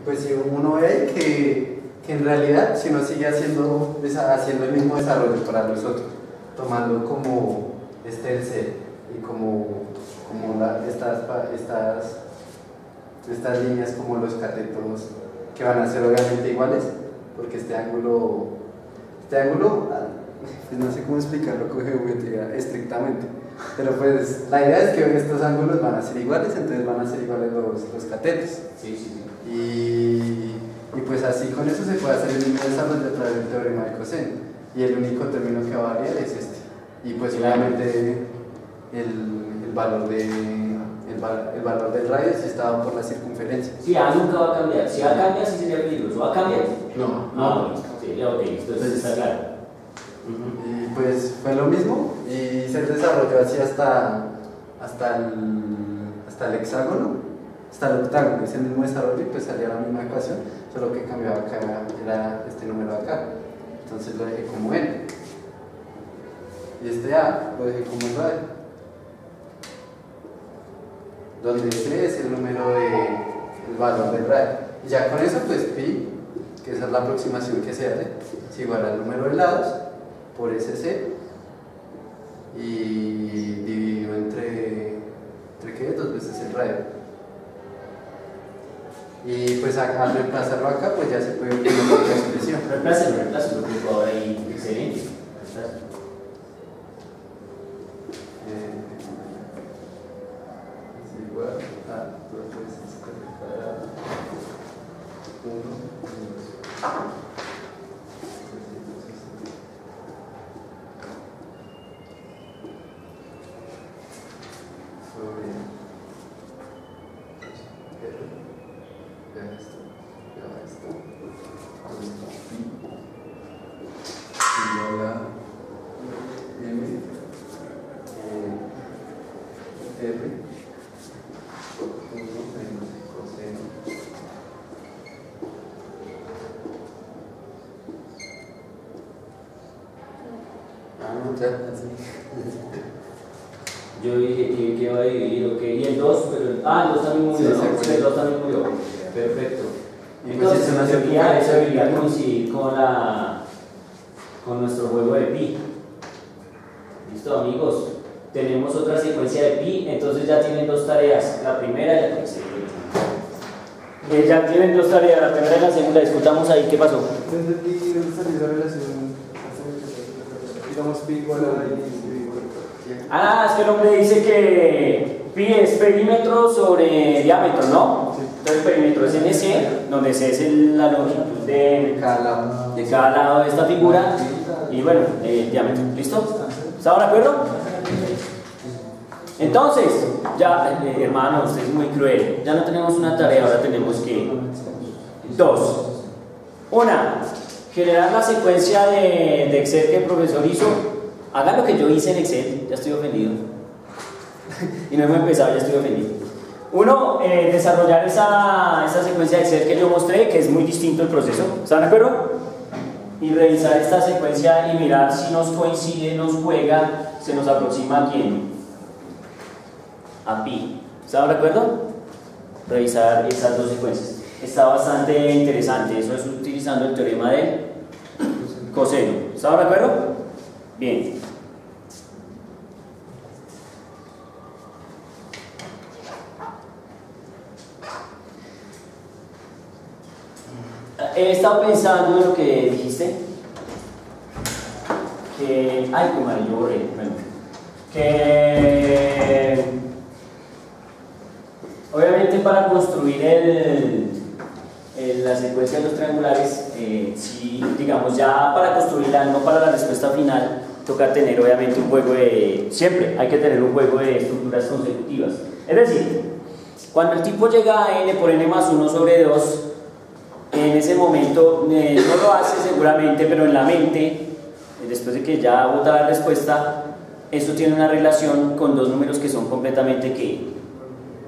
pues si uno ve que en realidad si uno sigue haciendo el mismo desarrollo para los otros, tomando como el C y como estas líneas como los catetos que van a ser obviamente iguales, porque este ángulo, pues no sé cómo explicarlo con geometría estrictamente, pero pues la idea es que estos ángulos van a ser iguales, entonces van a ser iguales los catetos. Sí, sí, sí. Y pues así con eso se puede hacer el mismo desarrollo a través del teorema de coseno, y el único término que va a variar es este, y pues obviamente el valor del radio si está dado por la circunferencia. Sí, A nunca va a cambiar. Si A cambia, sí sería peligroso. ¿Va a cambiar? No. No, sí, ok, entonces está claro. Y pues fue lo mismo y se desarrolló así hasta el hexágono, hasta el octágono, es el mismo desarrollo y pues salía la misma ecuación, solo que cambiaba acá, era este número acá, entonces lo dejé como N y este A lo dejé como el radio, donde C es el número el valor del radio, y ya con eso pues pi, que esa es la aproximación que se hace, es igual al número de lados por ese C y dividido entre ¿qué? 2 veces el radio. Y pues al reemplazarlo acá, pues ya se puede obtener otra expresión. Reemplázalo, por favor, ahí, excelente. Es igual a 2 veces el cuadrado 1 2 Yo dije que iba a dividir, ok. Y el 2, pero el 2 también murió, sí, ¿no? Sí, el 2 también murió. Perfecto. Y Entonces, pues eso debería coincidir con nuestro juego de pi. Listo, amigos. Tenemos otra secuencia de pi, entonces ya tienen dos tareas, la primera y la tercera. Ya tienen dos tareas, la primera y la segunda. Discutamos ahí, ¿qué pasó? ¿Dónde salió la relación? Digamos, pi igual a es que el hombre dice que pi es perímetro sobre diámetro, ¿no? Sí. Entonces el perímetro es NC, donde C es la longitud de cada lado de esta figura y bueno, el diámetro. ¿Listo? ¿Estamos de acuerdo? Entonces, ya, hermano, usted es muy cruel. Ya no tenemos una tarea, ahora tenemos que dos. Una, generar la secuencia de Excel que el profesor hizo. Hagan lo que yo hice en Excel, ya estoy ofendido. Y no hemos empezado, ya estoy ofendido. Uno, desarrollar esa secuencia de Excel que yo mostré, que es muy distinto el proceso. ¿Están de acuerdo? Y revisar esta secuencia y mirar si nos coincide, nos juega, se nos aproxima a quién. A pi. ¿Están de acuerdo? Revisar esas dos secuencias. Está bastante interesante. Eso es utilizando el teorema del coseno. ¿Están de acuerdo? Bien. He estado pensando en lo que dijiste. Que obviamente para construir la secuencia de los triangulares, si digamos ya para construirla, no para la respuesta final, toca tener obviamente un juego siempre hay que tener un juego de estructuras consecutivas. Es decir, cuando el tipo llega a n por n más 1 sobre 2, en ese momento no lo hace seguramente, pero en la mente, después de que ya vota la respuesta, eso tiene una relación con dos números que son completamente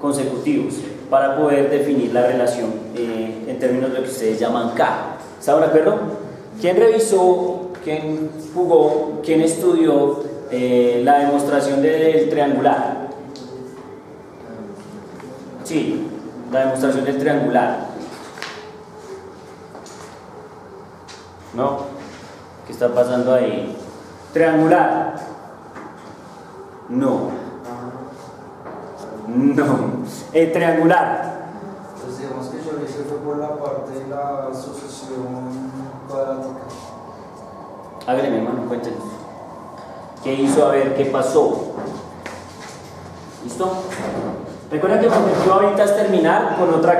consecutivos, para poder definir la relación en términos de lo que ustedes llaman K. ¿Están de acuerdo? ¿Quién revisó, quién jugó, quién estudió la demostración del triangular? Sí, la demostración del triangular. ¿No? ¿Qué está pasando ahí? Triangular. No. No. Triangular. Pues digamos que yo lo hice fue por la parte de la asociación cuadrática. Hágale, mi hermano, cuéntenos. ¿Qué hizo? A ver, ¿qué pasó? ¿Listo? Recuerden que el objetivo ahorita es terminar con otra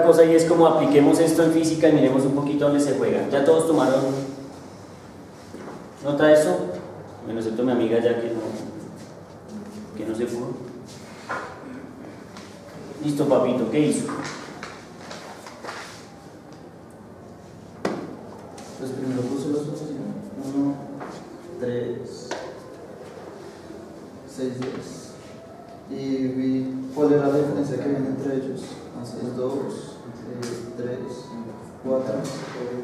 cosa, y es como apliquemos esto en física y miremos un poquito dónde se juega. ¿Ya todos tomaron nota de eso? Bueno, excepto mi amiga ya que no se pudo. Listo, papito, ¿qué hizo? Pues primero puse la asociación 1, 3, 6, 10 y vi cuál era la diferencia que había entre ellos. Así es 2, 3, 4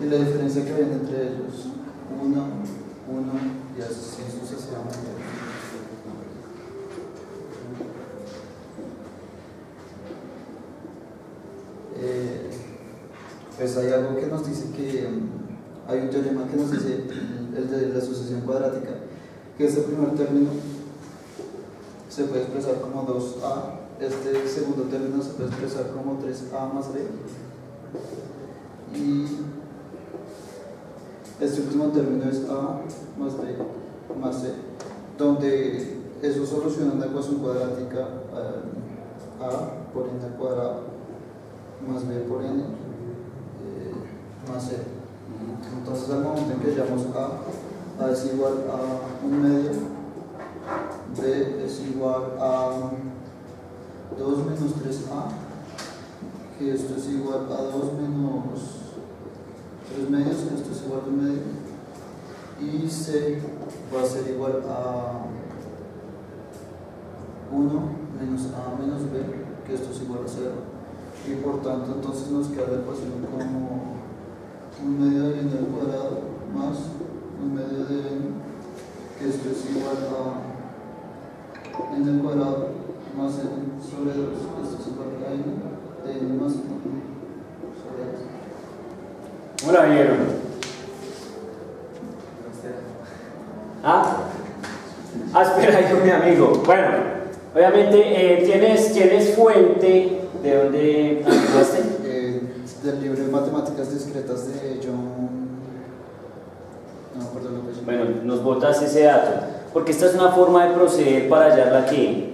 y la diferencia que había entre ellos 1, 1 y así sucesivamente. Pues hay algo que nos dice que hay un teorema que nos dice el de la asociación cuadrática, que este primer término se puede expresar como 2a, este segundo término se puede expresar como 3a más b, y este último término es a más b más c, donde eso soluciona una ecuación cuadrática, a por n al cuadrado más b por n más c. Entonces al momento en que hallamos a es igual a 1 medio, b es igual a 2 menos 3a, que esto es igual a 2 menos 3 medios, que esto es igual a 1 medio, y c va a ser igual a 1 menos a menos b, que esto es igual a 0, y por tanto entonces nos queda la ecuación como 1 medio de n al cuadrado más 1 medio de n, que esto es igual a n al cuadrado más n sobre 2, que esto es igual a n de n más 1 sobre 2. ¿Cómo la vieron? Espera, dijo mi amigo. Bueno, obviamente tienes fuente de dónde averiguaste. Del libro de Matemáticas Discretas de John. No me acuerdo lo que es. Bueno, nos botas ese dato, porque esta es una forma de proceder para hallar la que,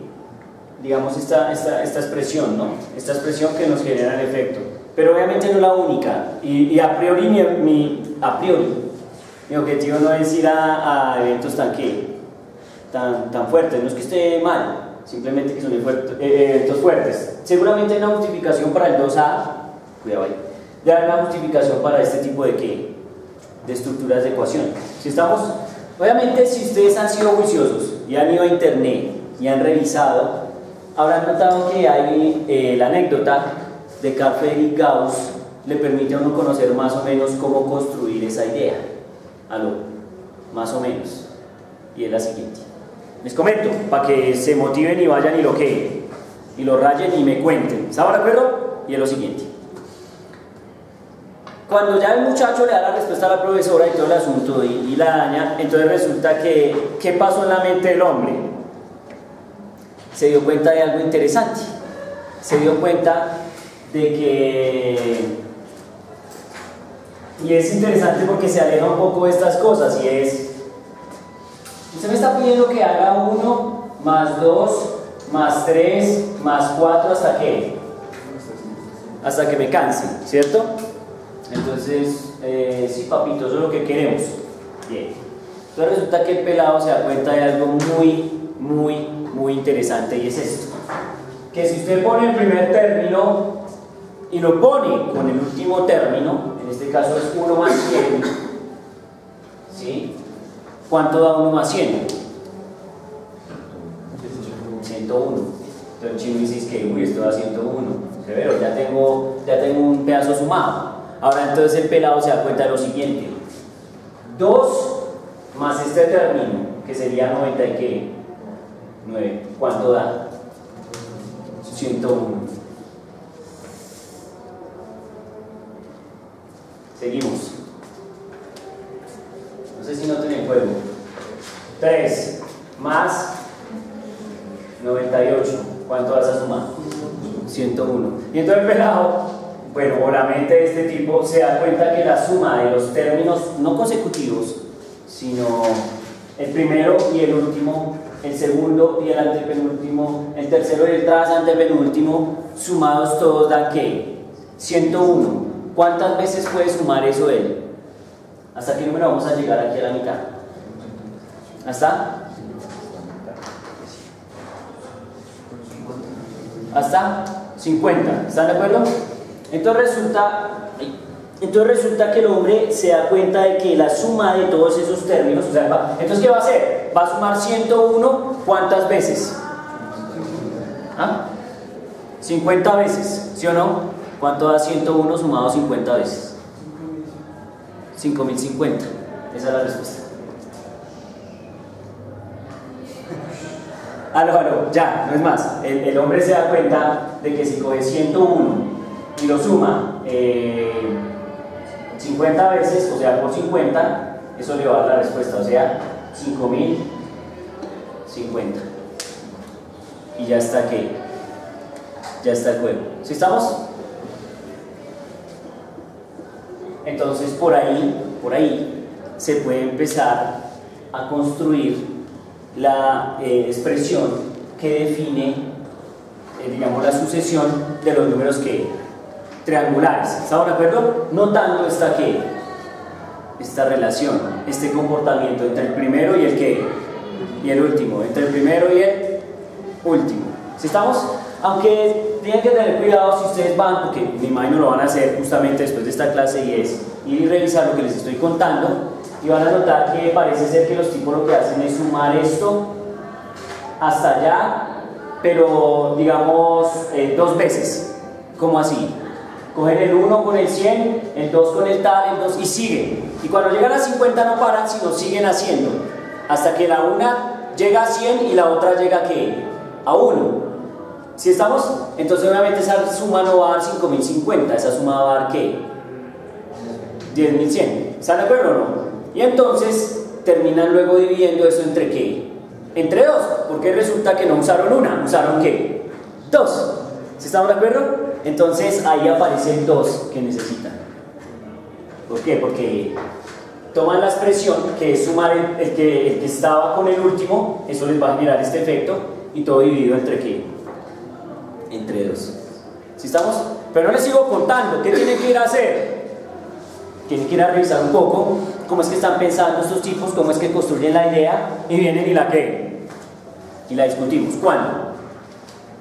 digamos, esta expresión, ¿no? Esta expresión que nos genera el efecto. Pero obviamente no es la única, y a priori mi objetivo no es ir a eventos tan fuertes, no es que esté mal, simplemente que son eventos fuertes. Seguramente hay una justificación para el 2A, cuidado ahí, de haber una justificación para este tipo de estructuras de ecuación. Obviamente, si ustedes han sido juiciosos y han ido a internet y han revisado, habrán notado que hay la anécdota de Carl Friedrich Gauss le permite a uno conocer más o menos cómo construir esa idea. Más o menos. Y es la siguiente. Les comento, para que se motiven y vayan y lo que y lo rayen y me cuenten. ¿Estamos de acuerdo? Y es lo siguiente. Cuando ya el muchacho le da la respuesta a la profesora y todo el asunto y la daña, entonces resulta que, ¿qué pasó en la mente del hombre? Se dio cuenta de algo interesante. Se dio cuenta de que, y es interesante porque se aleja un poco de estas cosas, y es, usted me está pidiendo que haga 1 más 2 más 3 más 4 hasta que me canse, ¿cierto? Entonces, sí, papito, eso es lo que queremos. Bien. Entonces resulta que el pelado se da cuenta de algo muy interesante, y es esto: que si usted pone el primer término y lo pone con el último término, en este caso es 1 más 100, ¿sí? ¿Cuánto da 1 más 100? 101. Entonces el chino dice que, esto da 101. Severo, ya tengo un pedazo sumado. Ahora entonces el pelado se da cuenta de lo siguiente: 2 más este término, que sería 90 y qué, 9, ¿cuánto da? 101. Seguimos. 3 más 98. ¿Cuánto vas a sumar? 101. Y entonces el pelado, bueno, o la mente de este tipo, se da cuenta que la suma de los términos no consecutivos, sino el primero y el último, el segundo y el antepenúltimo, el tercero y el tras antepenúltimo, sumados todos dan ¿qué? 101. ¿Cuántas veces puede sumar eso él? ¿Hasta qué número vamos a llegar aquí a la mitad? ¿Hasta 50? ¿Están de acuerdo? Entonces resulta que el hombre se da cuenta de que la suma de todos esos términos, o sea, entonces ¿qué va a hacer? Va a sumar 101, ¿cuántas veces? 50 veces, ¿sí o no? ¿Cuánto da 101 sumado 50 veces? 5050. Esa es la respuesta. Aló, ya, no es más. El hombre se da cuenta de que si coge 101 y lo suma 50 veces, o sea, por 50, eso le va a dar la respuesta, o sea, 5050. Y ya está aquí. Ya está el juego. ¿Sí estamos? Entonces por ahí se puede empezar a construir la expresión que define, digamos, la sucesión de los números que triangulares. ¿Estamos de acuerdo? Notando esta relación, este comportamiento entre el primero y el ¿qué? Y el último, entre el primero y el último. ¿Sí estamos? Aunque tienen que tener cuidado si ustedes van, porque me imagino lo van a hacer justamente después de esta clase, y es ir y revisar lo que les estoy contando, y van a notar que parece ser que los tipos lo que hacen es sumar esto hasta allá, pero digamos 2 veces. ¿Cómo así? Cogen el 1 con el 100, el 2 con el tal, el 2 y siguen. Y cuando llegan a 50 no paran, sino siguen haciendo, hasta que la una llega a 100 y la otra llega ¿a qué? A 1. ¿Sí estamos? Entonces obviamente esa suma no va a dar 5050, esa suma va a dar ¿qué? 10.100. ¿Están de acuerdo o no? Y entonces terminan luego dividiendo eso entre ¿qué? Entre 2, porque resulta que no usaron una, usaron ¿qué? 2. ¿Sí estamos de acuerdo? Entonces ahí aparece el 2 que necesitan. ¿Por qué? Porque toman la expresión que es sumar el que estaba con el último, eso les va a generar este efecto, y todo dividido entre ¿qué? Entre 2. ¿Sí estamos? Pero no les sigo contando. ¿Qué tienen que ir a hacer? Tienen que ir a revisar un poco cómo es que están pensando estos tipos, cómo es que construyen la idea, y vienen y la ¿qué? Y la discutimos. ¿Cuándo?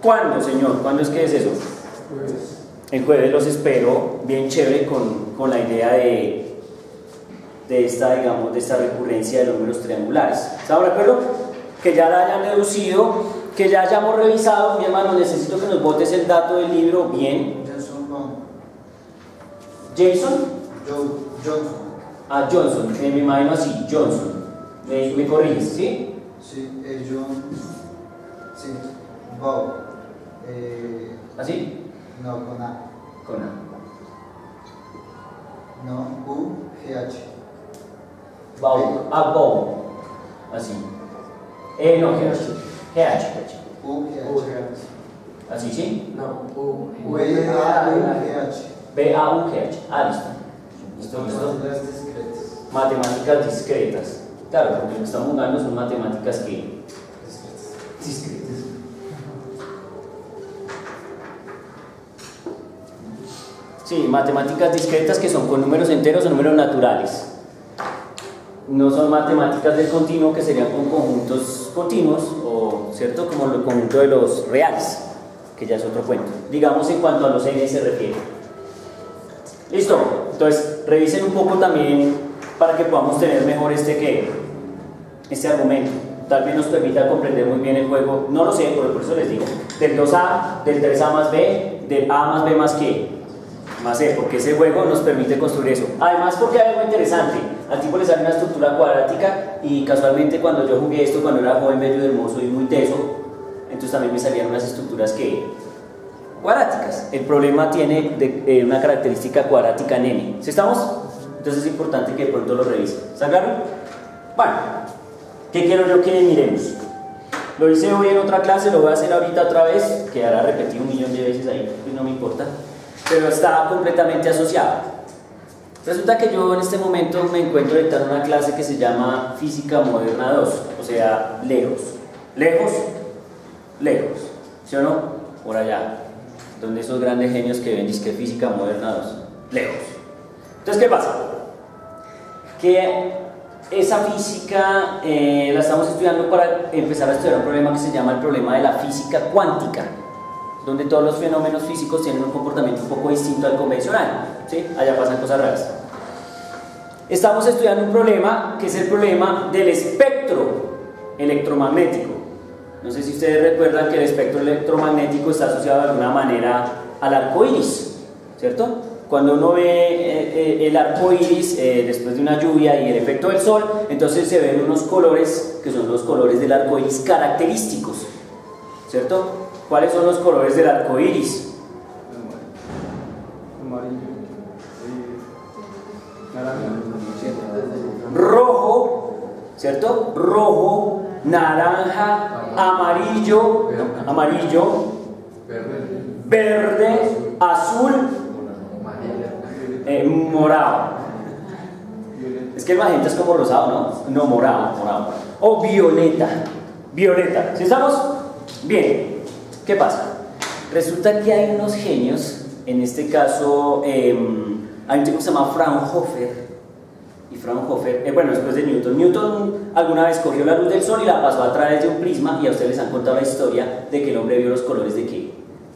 ¿Cuándo, señor? ¿Cuándo es que es eso? El jueves los espero, bien chévere, con la idea de esta, digamos, de esta recurrencia de los números triangulares. ¿Estamos de acuerdo? Que ya la hayan deducido, que ya hayamos revisado. Mi hermano, necesito que nos botes el dato del libro bien. Johnson. Johnson, me imagino así, Johnson. ¿Me corriges, sí? Sí, John. Sí, Bob. ¿Así? No, con A. Con A. No, U-G-H. Bob. Así. No, GH. U-G-H. ¿Así, sí? No, B-A-U-G-H. B-A-U-G-H. Listo. Matemáticas discretas. Claro, porque lo que estamos jugando son matemáticas que... discretas. Sí, matemáticas discretas que son con números enteros o números naturales. No son matemáticas del continuo, que serían con conjuntos continuos, o ¿cierto? Como el conjunto de los reales, que ya es otro cuento. Digamos en cuanto a los n se refiere. Listo. Entonces revisen un poco también para que podamos tener mejor este argumento. Tal vez nos permita comprender muy bien el juego. No lo sé, por eso les digo. Del 2A, del 3A más B, del A más B más qué. Más C, porque ese juego nos permite construir eso. Además, porque hay algo interesante, al tipo le sale una estructura cuadrática, y casualmente cuando yo jugué esto, cuando era joven, bello, hermoso y muy teso, entonces también me salían unas estructuras cuadráticas. El problema tiene una característica cuadrática en n. ¿Sí estamos? Entonces es importante que de pronto lo revisen. ¿Está claro? Bueno, ¿Qué quiero yo que miremos? Lo hice hoy en otra clase, lo voy a hacer ahorita otra vez, quedará repetido 1.000.000 de veces ahí, pues no me importa, pero está completamente asociado. Resulta que yo en este momento me encuentro dictando una clase que se llama Física Moderna 2, o sea, lejos, lejos, lejos, ¿sí o no? Por allá, donde esos grandes genios que ven que Física Moderna 2, lejos. Entonces, ¿qué pasa? Que esa física la estamos estudiando para empezar a estudiar un problema que se llama el problema de la física cuántica, donde todos los fenómenos físicos tienen un comportamiento un poco distinto al convencional, ¿sí? Allá pasan cosas raras. Estamos estudiando un problema que es el problema del espectro electromagnético. No sé si ustedes recuerdan que el espectro electromagnético está asociado de alguna manera al arco iris, ¿cierto? Cuando uno ve el arco iris después de una lluvia y el efecto del sol, entonces se ven unos colores que son los colores del arco iris característicos, ¿cierto? ¿Cuáles son los colores del arco iris? Amarillo. Naranja. Rojo, ¿cierto? Rojo, naranja, amarillo, verde, azul, morado. Es que el magenta es como rosado, ¿no? No, morado. O violeta. ¿Sí estamos? Bien. ¿Qué pasa? Resulta que hay unos genios, en este caso hay un tipo que se llama Fraunhofer. Y Fraunhofer, bueno, después de Newton alguna vez cogió la luz del sol y la pasó a través de un prisma, y a ustedes les han contado la historia de que el hombre vio los colores de qué,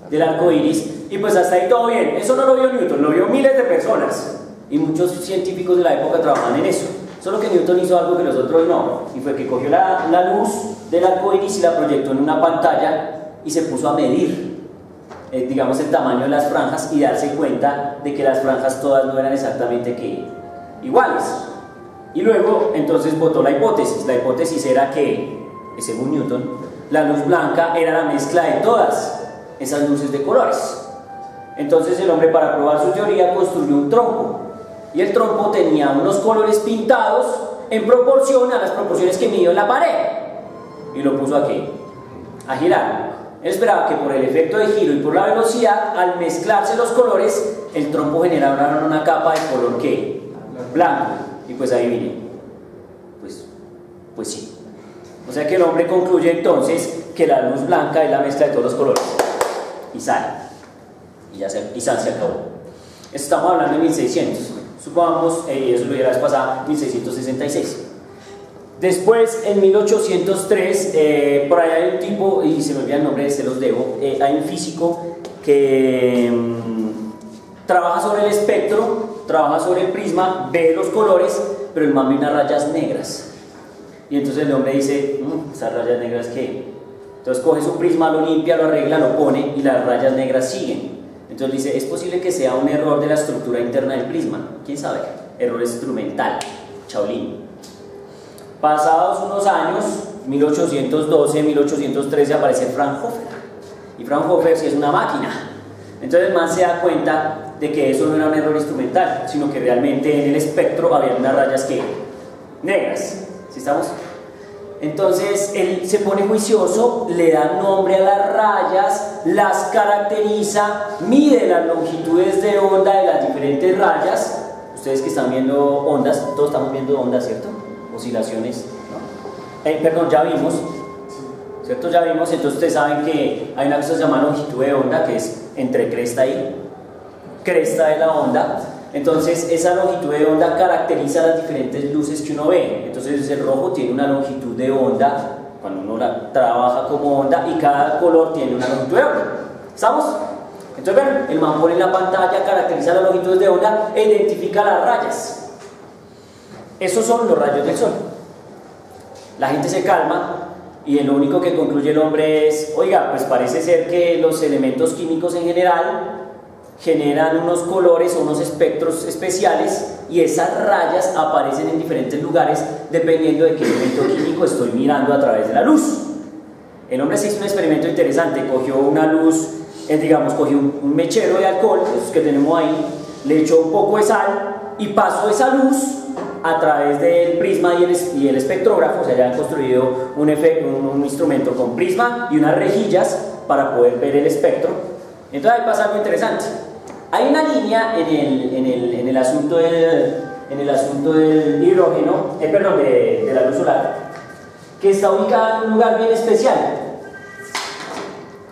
del arco iris, y pues hasta ahí todo bien. Eso no lo vio Newton, lo vio miles de personas, y muchos científicos de la época trabajaban en eso. Solo que Newton hizo algo que los otros no, y fue que cogió la luz del arco iris y la proyectó en una pantalla y se puso a medir, digamos, el tamaño de las franjas y darse cuenta de que las franjas todas no eran exactamente iguales. Y luego entonces votó la hipótesis era que, según Newton, la luz blanca era la mezcla de todas esas luces de colores. Entonces el hombre, para probar su teoría, construyó un trompo, y el trompo tenía unos colores pintados en proporción a las proporciones que midió en la pared, y lo puso aquí a girar. Él esperaba que por el efecto de giro y por la velocidad, al mezclarse los colores, el trompo generara una capa de color ¿qué? Blanco. Y pues ahí viene, pues sí. O sea que el hombre concluye entonces que la luz blanca es la mezcla de todos los colores, y sale, y se acabó. Estamos hablando de 1600, supongamos, eso lo dirá la vez pasada, 1666. Después, en 1803, por ahí hay un tipo, y se me olvida el nombre, se los debo, hay un físico que trabaja sobre el espectro, trabaja sobre el prisma, ve los colores, pero el man ve unas rayas negras. Y entonces el hombre dice, ¿esas rayas negras qué? Entonces coge su prisma, lo limpia, lo arregla, lo pone, y las rayas negras siguen. Entonces dice, es posible que sea un error de la estructura interna del prisma. ¿Quién sabe? Error instrumental, Chaolín. Pasados unos años, 1812, 1813, aparece Fraunhofer. Y Fraunhofer sí es una máquina. Entonces el man se da cuenta de que eso no era un error instrumental, sino que realmente en el espectro había unas rayas que negras. ¿Sí estamos? Entonces él se pone juicioso, le da nombre a las rayas, las caracteriza, mide las longitudes de onda de las diferentes rayas. Ustedes que están viendo ondas, todos estamos viendo ondas, ¿cierto? Oscilaciones, ¿no? Perdón, ya vimos, ¿cierto? Ya vimos. Entonces ustedes saben que hay una cosa que se llama longitud de onda, que es entre cresta y cresta de la onda. Entonces esa longitud de onda caracteriza las diferentes luces que uno ve. Entonces el rojo tiene una longitud de onda cuando uno la trabaja como onda, y cada color tiene una longitud de onda. ¿Estamos? Entonces ven, el man pone en la pantalla, caracteriza las longitudes de onda e identifica las rayas. Esos son los rayos del sol. La gente se calma y lo único que concluye el hombre es, oiga, pues parece ser que los elementos químicos en general generan unos colores o unos espectros especiales, y esas rayas aparecen en diferentes lugares dependiendo de qué elemento químico estoy mirando a través de la luz. El hombre se hizo un experimento interesante, cogió una luz, digamos, cogió un mechero de alcohol, esos que tenemos ahí, le echó un poco de sal y pasó esa luz a través del prisma y el espectrógrafo. O sea, ya han construido un instrumento con prisma y unas rejillas para poder ver el espectro. Entonces ahí pasa algo interesante. Hay una línea en el asunto del hidrógeno, de la luz solar, que está ubicada en un lugar bien especial.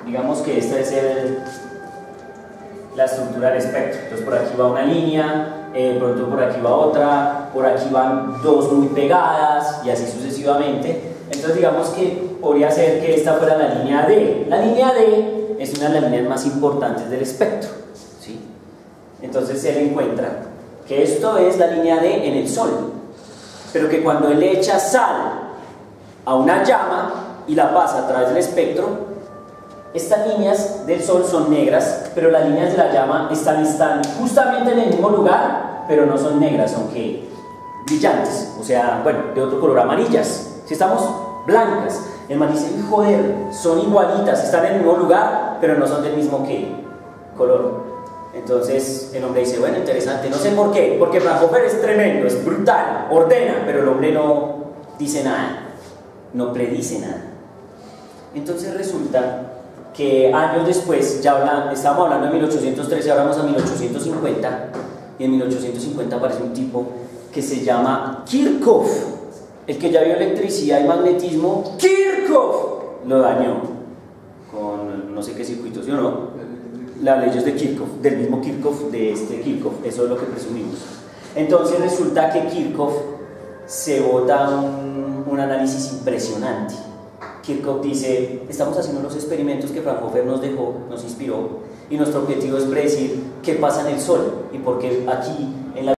Digamos que esta es la estructura del espectro. Entonces por aquí va una línea, pronto por aquí va otra, por aquí van dos muy pegadas y así sucesivamente. Entonces digamos que podría ser que esta fuera la línea D. La línea D es una de las líneas más importantes del espectro, ¿sí? Entonces él encuentra que esto es la línea D en el Sol, pero que cuando él le echa sal a una llama y la pasa a través del espectro, estas líneas del Sol son negras, pero las líneas de la llama están justamente en el mismo lugar, pero no son negras, son que brillantes, o sea, bueno, de otro color, amarillas. Si estamos blancas, el man dice, joder, son igualitas, están en el mismo lugar, pero no son del mismo color. Entonces el hombre dice, bueno, interesante, no sé por qué, porque Fraunhofer es tremendo, es brutal, ordena, pero el hombre no dice nada, no predice nada. Entonces resulta que años después, estábamos hablando de 1813, ahora vamos a 1850, y en 1850 aparece un tipo que se llama Kirchhoff, el que ya vio electricidad y magnetismo. Kirchhoff lo dañó con no sé qué circuitos, ¿sí o no? Las leyes de Kirchhoff, del mismo Kirchhoff, de este Kirchhoff, eso es lo que presumimos. Entonces resulta que Kirchhoff se bota un análisis impresionante. Kirchhoff dice, estamos haciendo los experimentos que Fraunhofer nos dejó, nos inspiró, y nuestro objetivo es predecir qué pasa en el Sol y por qué aquí en la